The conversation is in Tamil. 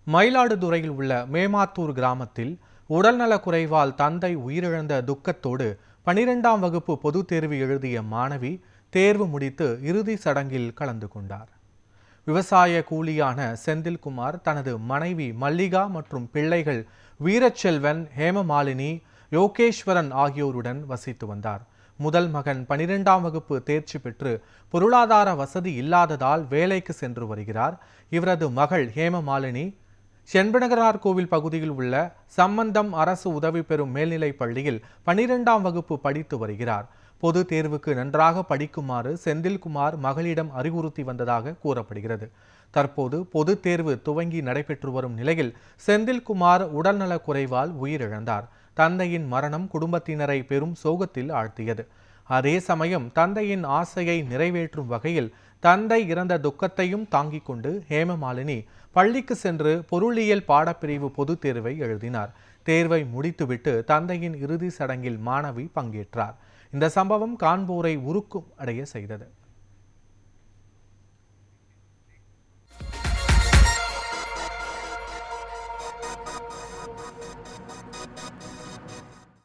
மயிலாடுதுறையில் உள்ள மேமாத்தூர் கிராமத்தில் உடல்நலக் குறைவால் தந்தை உயிரிழந்த துக்கத்தோடு 12ஆம் வகுப்பு பொதுத் தேர்வு எழுதிய மாணவி தேர்வு முடித்து இறுதி சடங்கில் கலந்து கொண்டார். விவசாய கூலியான செந்தில்குமார் தனது மனைவி மல்லிகா மற்றும் பிள்ளைகள் வீரச்செல்வன், ஹேமமாலினி, யோகேஸ்வரன் ஆகியோருடன் வசித்து வந்தார். முதல் மகன் 12ஆம் வகுப்பு தேர்ச்சி பெற்று பொருளாதார வசதி இல்லாததால் வேலைக்கு சென்று வருகிறார். இவரது மகள் ஹேமமாலினி செண்பனகரார் கோவில் பகுதியில் உள்ள சம்பந்தம் அரசு உதவி பெறும் மேல்நிலைப் பள்ளியில் 12ஆம் வகுப்பு படித்து வருகிறார். பொது தேர்வுக்கு நன்றாக படிக்குமாறு செந்தில்குமார் மகளிடம் அறிவுறுத்தி வந்ததாக கூறப்படுகிறது. தற்போது பொது தேர்வு துவங்கி நடைபெற்று வரும் நிலையில் செந்தில்குமார் உடல்நலக் குறைவால் உயிரிழந்தார். தந்தையின் மரணம் குடும்பத்தினரை பெரும் சோகத்தில் ஆழ்த்தியது. அதே சமயம் தந்தையின் ஆசையை நிறைவேற்றும் வகையில் தந்தை இறந்த துக்கத்தையும் தாங்கிக் கொண்டு ஹேமமாலினி பள்ளிக்கு சென்று பொருளியல் பாடப்பிரிவு பொதுத் தேர்வை எழுதினார். தேர்வை முடித்துவிட்டு தந்தையின் இறுதி சடங்கில் மாணவி பங்கேற்றார். இந்த சம்பவம் காண்போரை உருக்கும் அடைய செய்தது.